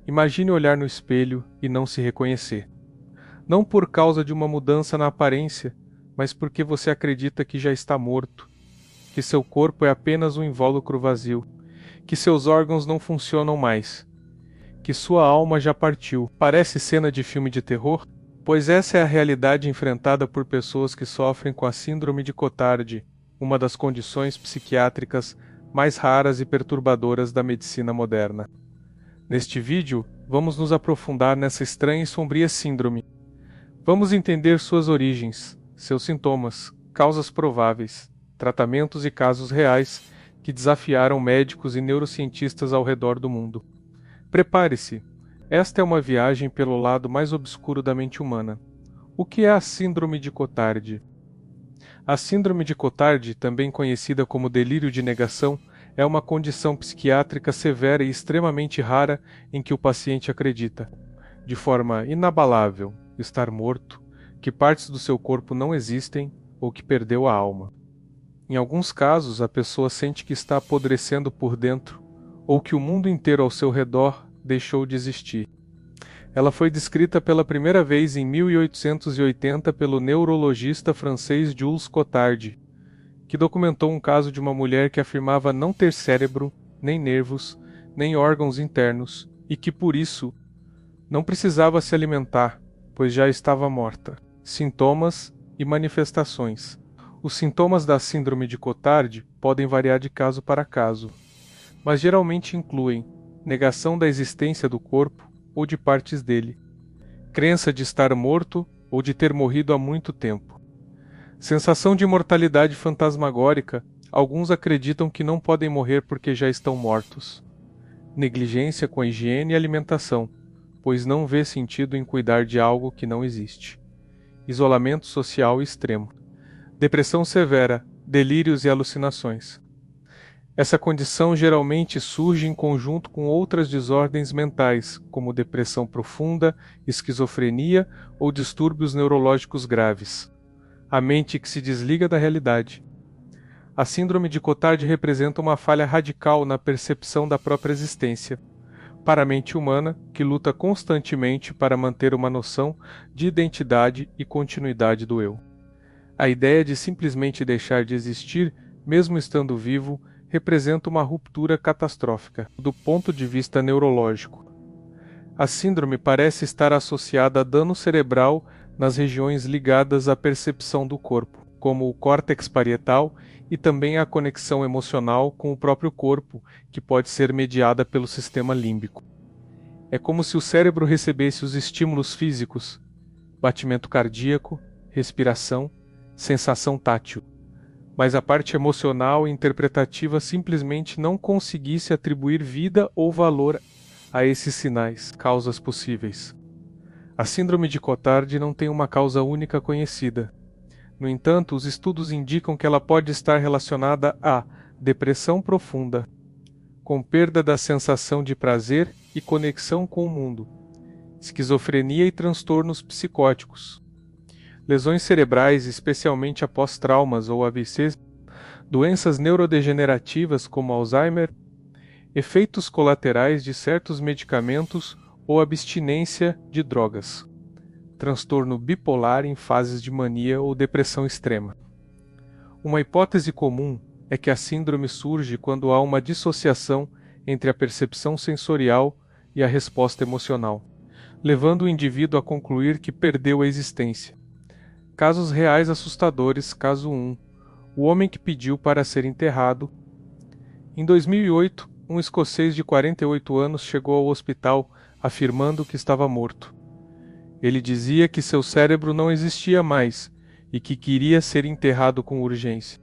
Imagine olhar no espelho e não se reconhecer. Não por causa de uma mudança na aparência, mas porque você acredita que já está morto, que seu corpo é apenas um invólucro vazio, que seus órgãos não funcionam mais, que sua alma já partiu. Parece cena de filme de terror? Pois essa é a realidade enfrentada por pessoas que sofrem com a síndrome de Cotard, uma das condições psiquiátricas mais raras e perturbadoras da medicina moderna. Neste vídeo, vamos nos aprofundar nessa estranha e sombria síndrome. Vamos entender suas origens, seus sintomas, causas prováveis, tratamentos e casos reais que desafiaram médicos e neurocientistas ao redor do mundo. Prepare-se! Esta é uma viagem pelo lado mais obscuro da mente humana. O que é a Síndrome de Cotard? A Síndrome de Cotard, também conhecida como delírio de negação, é uma condição psiquiátrica severa e extremamente rara em que o paciente acredita, de forma inabalável, estar morto, que partes do seu corpo não existem ou que perdeu a alma. Em alguns casos, a pessoa sente que está apodrecendo por dentro ou que o mundo inteiro ao seu redor deixou de existir. Ela foi descrita pela primeira vez em 1880 pelo neurologista francês Jules Cotard, que documentou um caso de uma mulher que afirmava não ter cérebro, nem nervos, nem órgãos internos e que, por isso, não precisava se alimentar, pois já estava morta. Sintomas e manifestações. Os sintomas da síndrome de Cotard podem variar de caso para caso, mas geralmente incluem negação da existência do corpo ou de partes dele, crença de estar morto ou de ter morrido há muito tempo, sensação de mortalidade fantasmagórica. Alguns acreditam que não podem morrer porque já estão mortos, negligência com a higiene e alimentação, pois não vê sentido em cuidar de algo que não existe, isolamento social extremo, depressão severa, delírios e alucinações. Essa condição geralmente surge em conjunto com outras desordens mentais, como depressão profunda, esquizofrenia ou distúrbios neurológicos graves. A mente que se desliga da realidade. A síndrome de Cotard representa uma falha radical na percepção da própria existência, para a mente humana que luta constantemente para manter uma noção de identidade e continuidade do eu. A ideia de simplesmente deixar de existir, mesmo estando vivo, representa uma ruptura catastrófica, do ponto de vista neurológico. A síndrome parece estar associada a dano cerebral nas regiões ligadas à percepção do corpo, como o córtex parietal, e também a conexão emocional com o próprio corpo, que pode ser mediada pelo sistema límbico. É como se o cérebro recebesse os estímulos físicos, batimento cardíaco, respiração, sensação tátil, mas a parte emocional e interpretativa simplesmente não conseguisse atribuir vida ou valor a esses sinais, causas possíveis. A síndrome de Cotard não tem uma causa única conhecida. No entanto, os estudos indicam que ela pode estar relacionada a depressão profunda, com perda da sensação de prazer e conexão com o mundo, esquizofrenia e transtornos psicóticos, lesões cerebrais, especialmente após traumas ou AVCs, doenças neurodegenerativas como Alzheimer, efeitos colaterais de certos medicamentos ou abstinência de drogas, transtorno bipolar em fases de mania ou depressão extrema. Uma hipótese comum é que a síndrome surge quando há uma dissociação entre a percepção sensorial e a resposta emocional, levando o indivíduo a concluir que perdeu a existência. Casos reais assustadores. Caso 1. O homem que pediu para ser enterrado. Em 2008, um escocês de 48 anos chegou ao hospital afirmando que estava morto. Ele dizia que seu cérebro não existia mais e que queria ser enterrado com urgência.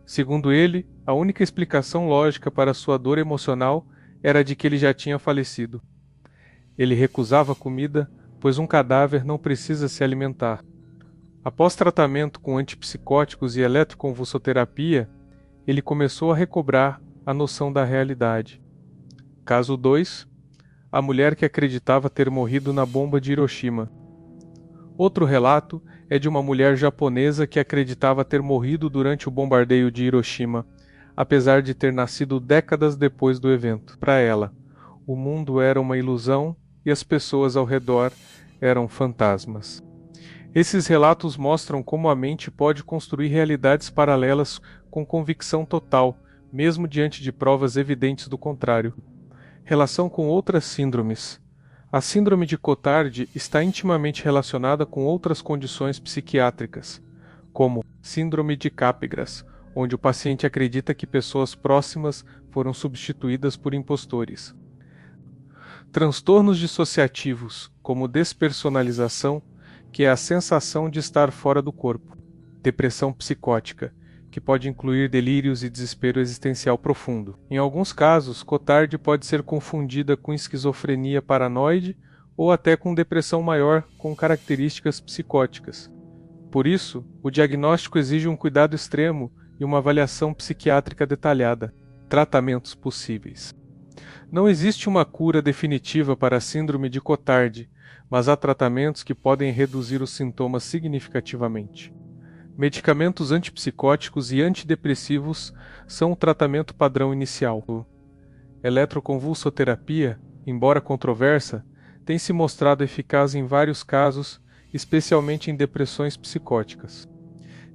Segundo ele, a única explicação lógica para sua dor emocional era de que ele já tinha falecido. Ele recusava comida, pois um cadáver não precisa se alimentar. Após tratamento com antipsicóticos e eletroconvulsoterapia, ele começou a recobrar a noção da realidade. Caso 2. A mulher que acreditava ter morrido na bomba de Hiroshima. Outro relato é de uma mulher japonesa que acreditava ter morrido durante o bombardeio de Hiroshima, apesar de ter nascido décadas depois do evento. Para ela, o mundo era uma ilusão e as pessoas ao redor eram fantasmas. Esses relatos mostram como a mente pode construir realidades paralelas com convicção total, mesmo diante de provas evidentes do contrário. Relação com outras síndromes. A síndrome de Cotard está intimamente relacionada com outras condições psiquiátricas, como síndrome de Capgras, onde o paciente acredita que pessoas próximas foram substituídas por impostores. Transtornos dissociativos, como despersonalização, que é a sensação de estar fora do corpo. Depressão psicótica, que pode incluir delírios e desespero existencial profundo. Em alguns casos, Cotard pode ser confundida com esquizofrenia paranoide ou até com depressão maior com características psicóticas. Por isso, o diagnóstico exige um cuidado extremo e uma avaliação psiquiátrica detalhada. Tratamentos possíveis. Não existe uma cura definitiva para a síndrome de Cotard, mas há tratamentos que podem reduzir os sintomas significativamente. Medicamentos antipsicóticos e antidepressivos são o tratamento padrão inicial. Eletroconvulsoterapia, embora controversa, tem se mostrado eficaz em vários casos, especialmente em depressões psicóticas.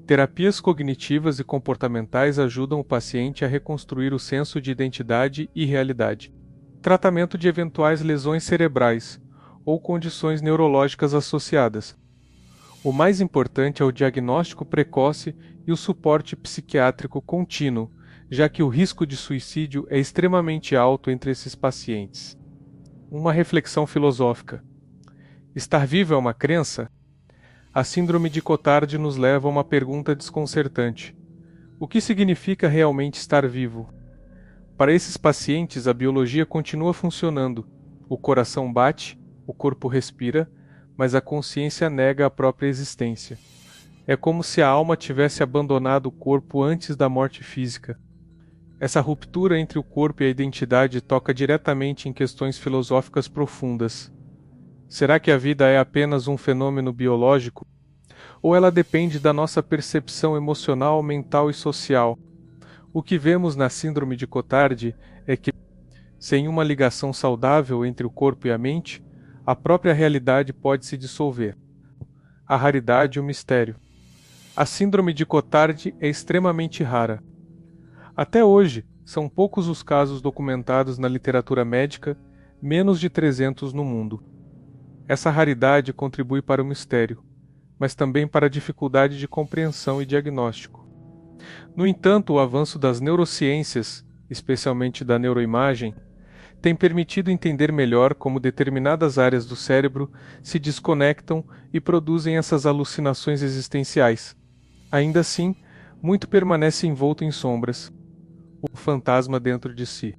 Terapias cognitivas e comportamentais ajudam o paciente a reconstruir o senso de identidade e realidade. Tratamento de eventuais lesões cerebrais ou condições neurológicas associadas. O mais importante é o diagnóstico precoce e o suporte psiquiátrico contínuo, já que o risco de suicídio é extremamente alto entre esses pacientes. Uma reflexão filosófica. Estar vivo é uma crença? A síndrome de Cotard nos leva a uma pergunta desconcertante. O que significa realmente estar vivo? Para esses pacientes, a biologia continua funcionando. O coração bate, o corpo respira, mas a consciência nega a própria existência. É como se a alma tivesse abandonado o corpo antes da morte física. Essa ruptura entre o corpo e a identidade toca diretamente em questões filosóficas profundas. Será que a vida é apenas um fenômeno biológico? Ou ela depende da nossa percepção emocional, mental e social? O que vemos na síndrome de Cotard é que, sem uma ligação saudável entre o corpo e a mente, a própria realidade pode se dissolver. A raridade e o mistério. A síndrome de Cotard é extremamente rara. Até hoje, são poucos os casos documentados na literatura médica, menos de 300 no mundo. Essa raridade contribui para o mistério, mas também para a dificuldade de compreensão e diagnóstico. No entanto, o avanço das neurociências, especialmente da neuroimagem, tem permitido entender melhor como determinadas áreas do cérebro se desconectam e produzem essas alucinações existenciais. Ainda assim, muito permanece envolto em sombras, o fantasma dentro de si.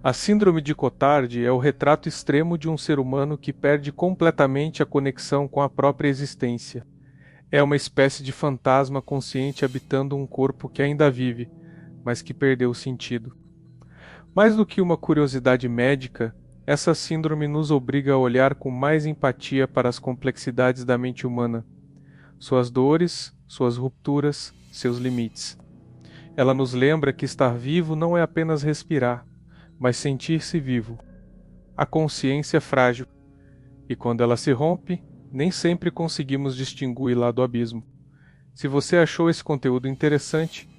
A síndrome de Cotard é o retrato extremo de um ser humano que perde completamente a conexão com a própria existência. É uma espécie de fantasma consciente habitando um corpo que ainda vive, mas que perdeu o sentido. Mais do que uma curiosidade médica, essa síndrome nos obriga a olhar com mais empatia para as complexidades da mente humana, suas dores, suas rupturas, seus limites. Ela nos lembra que estar vivo não é apenas respirar, mas sentir-se vivo. A consciência é frágil, e quando ela se rompe, nem sempre conseguimos distingui-la do abismo. Se você achou esse conteúdo interessante,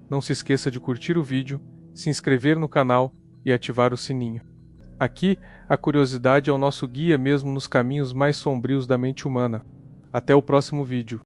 não se esqueça de curtir o vídeo, se inscrever no canal e ativar o sininho. Aqui, a curiosidade é o nosso guia mesmo nos caminhos mais sombrios da mente humana. Até o próximo vídeo.